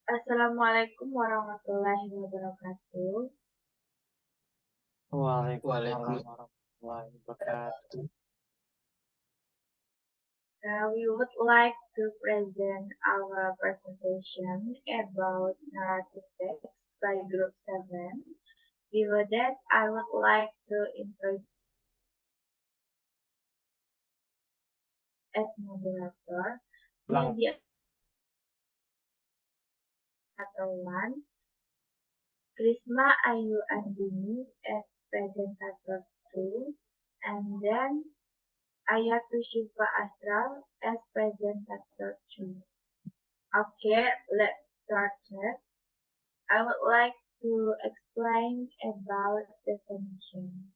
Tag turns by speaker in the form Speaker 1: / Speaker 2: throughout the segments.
Speaker 1: Assalamualaikum warahmatullahi wabarakatuh.
Speaker 2: Waalaikumsalam
Speaker 3: Waalaikumsalam.
Speaker 2: warahmatullahi wabarakatuh.
Speaker 1: We would like to present our presentation about narrative text by Group 7. Before that, I would like to introduce as moderator,
Speaker 2: Ulang.
Speaker 1: Mehdi atau 1, Krisma Ayu Andini as presentator 2, and then Ayatu Shifa Astral as presentator 2. Okay, let's start it. I would like to explain about definition.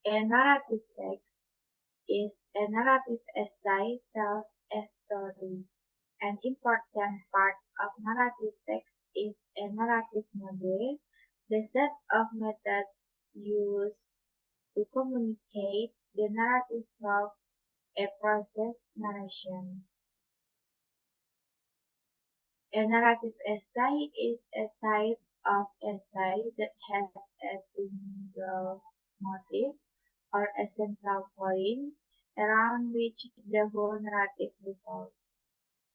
Speaker 1: A narrative text is a narrative essay tells a story. An important part of narrative text is a narrative model, the set of methods used to communicate the narrative of a process narration. A narrative essay is a type of essay that has a single motive or a central point around which the whole narrative revolves.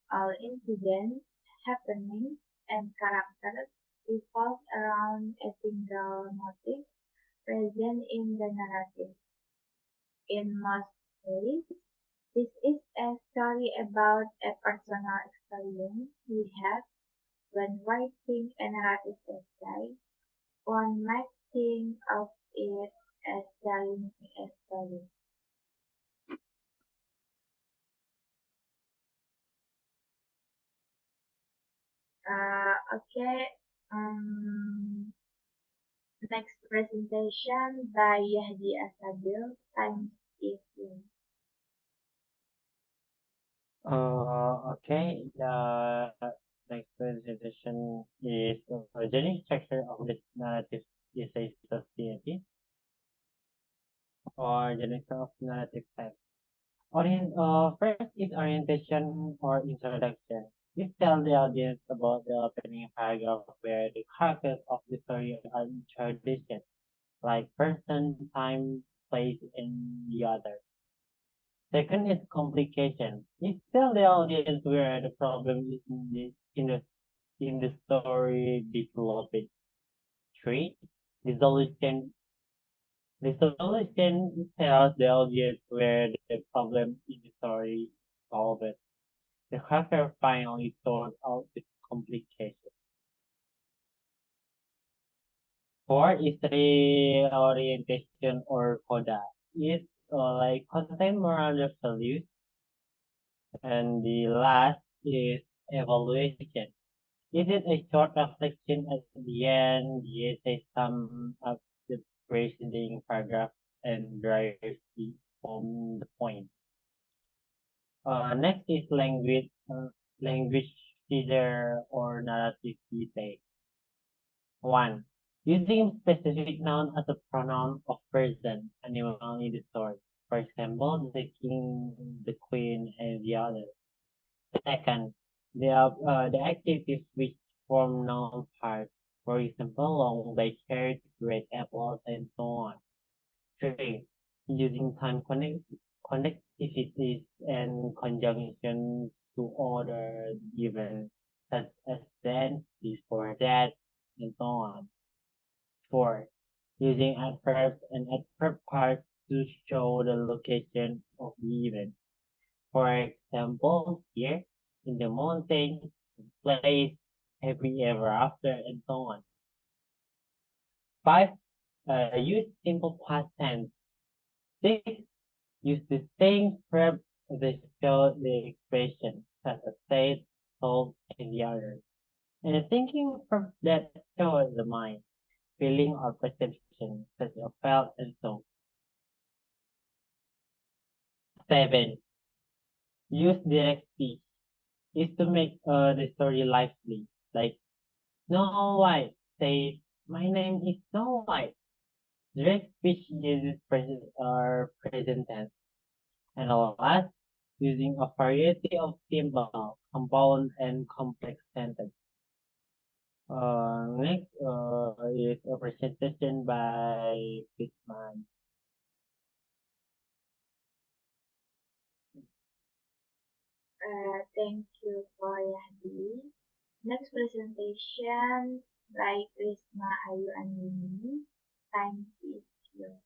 Speaker 1: All incidents, happenings, and characters revolve around a single motive present in the narrative. In most cases, this is a story about a personal experience we have when writing a narrative essay. One might think of it as telling a story. Okay. Next presentation by Yahdi Asabil, Times 18.
Speaker 2: Okay. The next presentation is the general structure of the narrative essay society or general of narrative type. First is orientation or introduction. This tells the audience about the opening paragraph where the characters of the story are introduced, like person, time, place, and the other. Second is complication. It tells the audience where the problem is in the story developed. Three, resolution. Resolution tells the audience where the problem in the story solved. The hacker finally sorts out the complication. Four is reorientation or coda. It's like content moral values. And the last is evaluation. Is it a short reflection at the end? The essay sum up the preceding paragraph and drives the home the point. Next is language feeder or narrative detail. One, using specific noun as a pronoun of person, animal in the story. For example, the king, the queen, and the other. Second, the activities which form noun parts. For example, long by chairs, red apples, and so on. Three, using time connectivities and conjunctions to order given, such as then, before that, and so on. Four, using adverbs and adverb parts to show the location of the event. For example, here, in the mountain, place, happy ever after, and so on. Five, use simple past tense. Six, use the same verb that show the expression, such as said, told, and the others. And the thinking verb that shows the mind, feeling or perception, such as felt and so. Seven, use direct speech. Is to make the story lively, like Snow White says, "My name is Snow White." Direct speech uses present or present tense. And last, using a variety of simple, compound, and complex sentences. Next is a presentation by Pitman.
Speaker 1: Thank you for Yadi. Next presentation by Krisma Ayu Andini. Time is yours.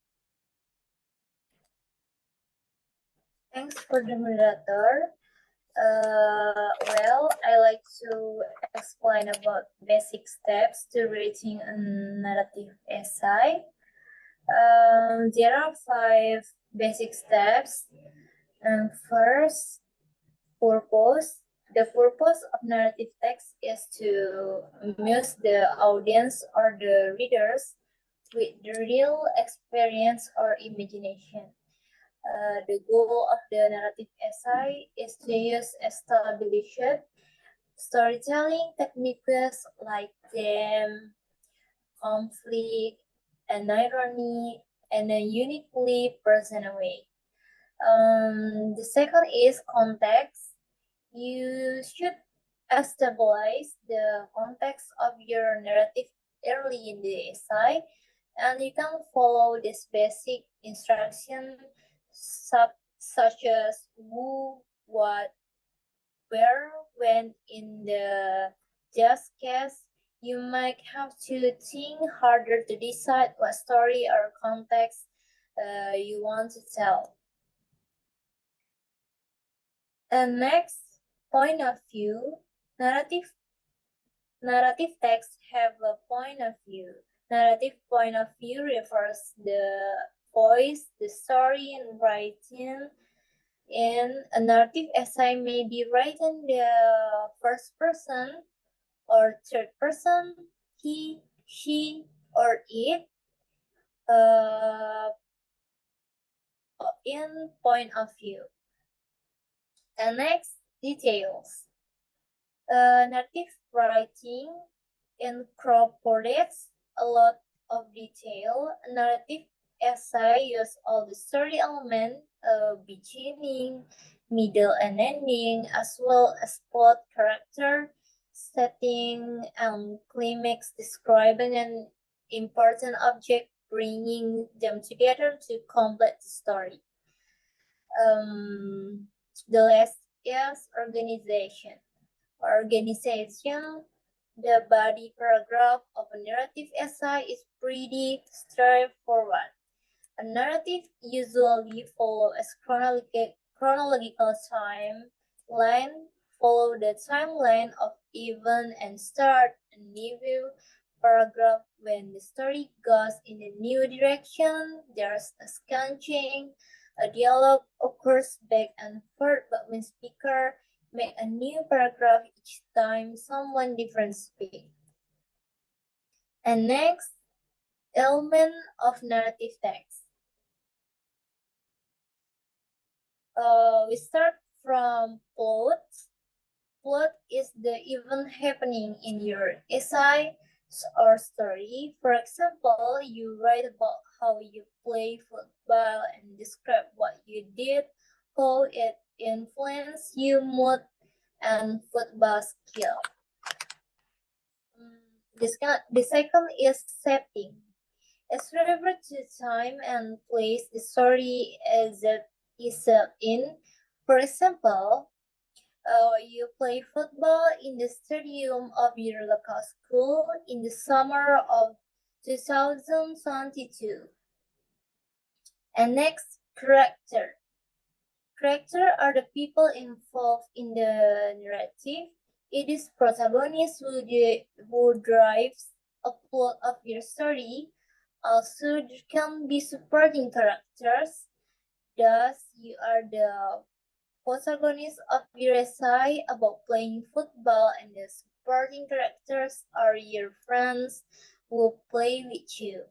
Speaker 3: Thanks for the moderator. Well, I like to explain about basic steps to writing a narrative essay. There are 5 basic steps. First, purpose. The purpose of narrative text is to amuse the audience or the readers with the real experience or imagination. The goal of the narrative essay is to use established storytelling techniques like theme, conflict, and irony in a uniquely personal way. The second is context. You should establish the context of your narrative early in the essay, and you can follow this basic instruction such as who, what, where, when. In the just case, you might have to think harder to decide what story or context you want to tell. And next, point of view. Narrative texts have a point of view. Narrative point of view refers the voice, the story, and writing. In a narrative essay may be written the first person or third person, he, she, or it. In point of view. And next, details. Narrative writing incorporates a lot of detail. Narrative essay use all the story elements, beginning, middle, and ending, as well as plot, character, setting, and climax, describing an important object, bringing them together to complete the story. The last is organization. The body paragraph of a narrative essay is pretty straightforward. A narrative usually follows a chronological timeline, follow the timeline of event and start a new paragraph when the story goes in a new direction. There's a sketching, a dialogue occurs back and forth between speaker. Make a new paragraph each time someone different speaks. And next, element of narrative text. We start from plot. Plot is the event happening in your essay or story. For example, you write about how you play football and describe what you did, how it influenced your mood and football skill. The second is setting. As referred to time and place the story is set in. For example, you play football in the stadium of your local school in the summer of 2022. And next, character. Character are the people involved in the narrative. It is protagonist who drives a plot of your story. Also, there can be supporting characters. Thus, you are the protagonist of your essay about playing football, and the supporting characters are your friends who play with you.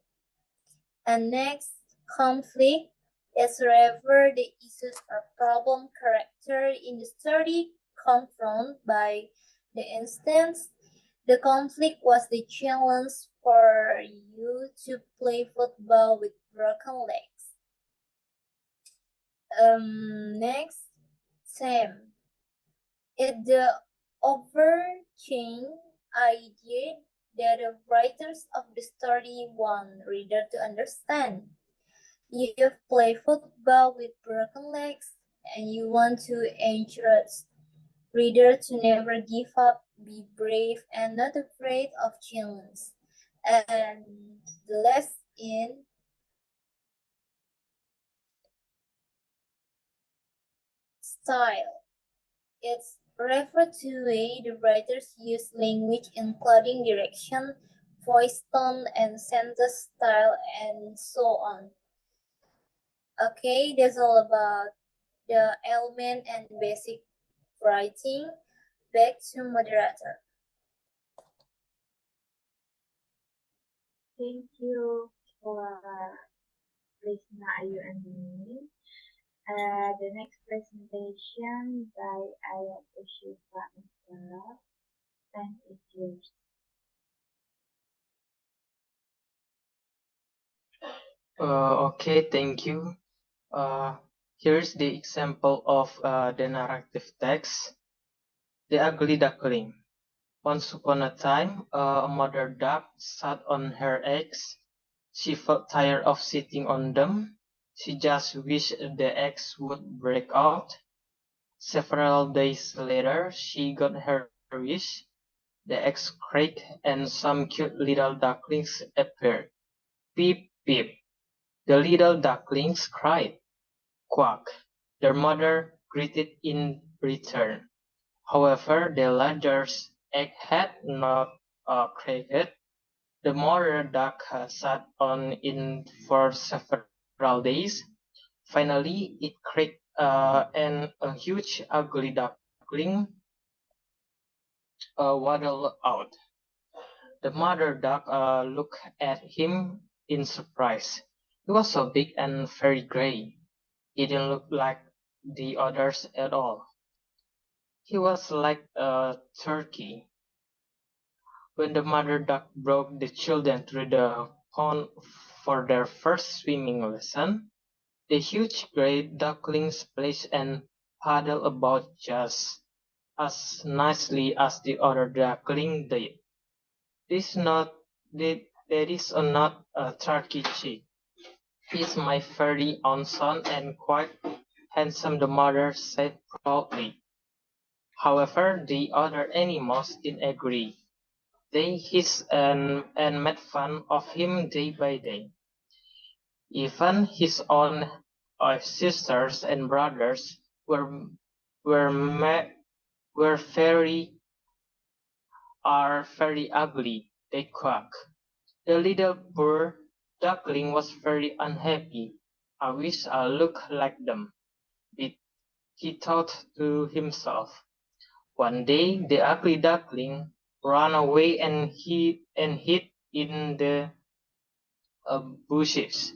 Speaker 3: And next, conflict is wherever the issues or problem character in the story confronted by the instance. The conflict was the challenge for you to play football with broken legs. Next, same. It's the overarching idea that the writers of the story want reader to understand. You've played football with broken legs and you want to encourage reader to never give up, be brave and not afraid of challenge. And the last in style. It's referred to the way the writers use language including direction, voice tone, and sentence style, and so on. Okay, that's all about the element and basic writing. Back to moderator.
Speaker 1: Thank you for Krishna, Ayu, and me. The next presentation by Ayat Ushifa and Sarah. Time is yours.
Speaker 4: Okay, thank you. Here's the example of the narrative text. The Ugly Duckling. Once upon a time, a mother duck sat on her eggs. She felt tired of sitting on them. She just wished the eggs would break out. Several days later, she got her wish. The eggs cracked and some cute little ducklings appeared. Peep, peep. The little ducklings cried. Quack. Their mother greeted in return. However, the larger egg had not cracked. The mother duck sat on it for several days. Finally, it cracked and a huge ugly duckling waddled out. The mother duck looked at him in surprise. He was so big and very gray. He didn't look like the others at all. He was like a turkey. When the mother duck brought the children to the pond for their first swimming lesson, the huge gray duckling splashed and paddled about just as nicely as the other duckling did. That is not a turkey chick. He's my very own son and quite handsome, the mother said proudly. However, the other animals didn't agree. They hissed and made fun of him day by day. Even his own sisters and brothers were very ugly. They quacked. The little poor duckling was very unhappy. I wish I looked like them, he thought to himself. One day the ugly duckling ran away and hid in the bushes.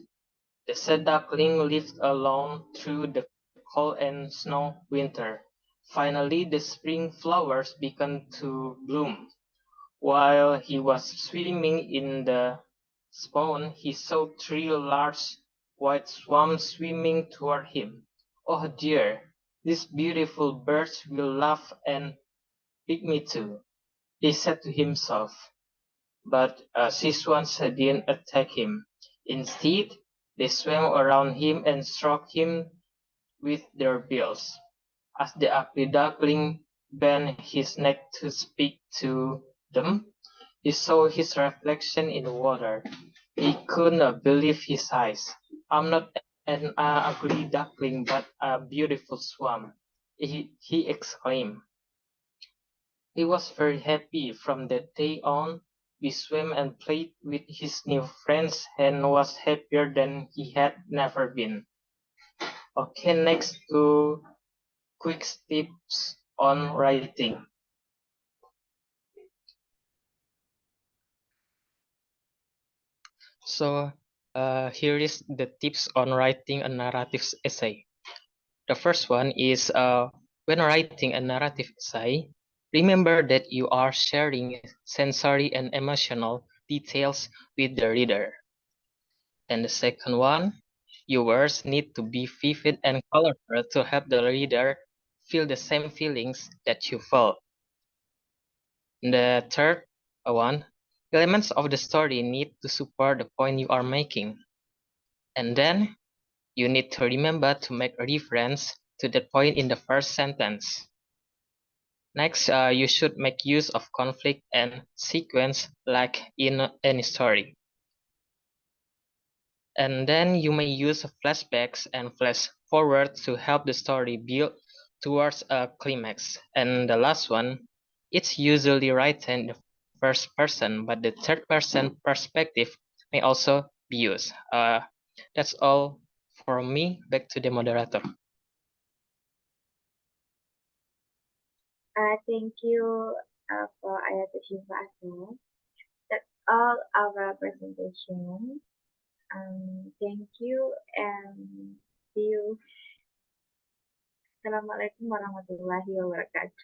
Speaker 4: The sad duckling lived alone through the cold and snow winter. Finally, the spring flowers began to bloom. While he was swimming in the pond, he saw three large white swans swimming toward him. Oh dear, these beautiful birds will laugh and pick me too, he said to himself. But these swans didn't attack him. Instead, they swam around him and stroked him with their bills. As the ugly duckling bent his neck to speak to them, he saw his reflection in the water. He could not believe his eyes. I'm not an ugly duckling, but a beautiful swan, he exclaimed. He was very happy. From that day on. He swam and played with his new friends and was happier than he had never been. Okay, next to quick tips on writing. So here is the tips on writing a narrative essay. The first one is when writing a narrative essay, remember that you are sharing sensory and emotional details with the reader. And the second one, your words need to be vivid and colorful to help the reader feel the same feelings that you felt. The third one, elements of the story need to support the point you are making. And then you need to remember to make a reference to that point in the first sentence. Next, you should make use of conflict and sequence like in any story. And then you may use flashbacks and flash forward to help the story build towards a climax. And the last one, it's usually written in the first person, but the third person perspective may also be used. That's all from me. Back to the moderator.
Speaker 1: Thank you for Ayat Shiva. That's all our presentation. Thank you and see you. Assalamualaikum warahmatullahi wabarakatuh.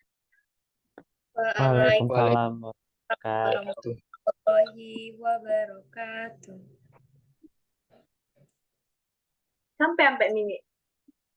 Speaker 2: Waalaikumsalam warahmatullahi
Speaker 3: warahmatullahi wabarakatuh.
Speaker 1: Sampai Mimi.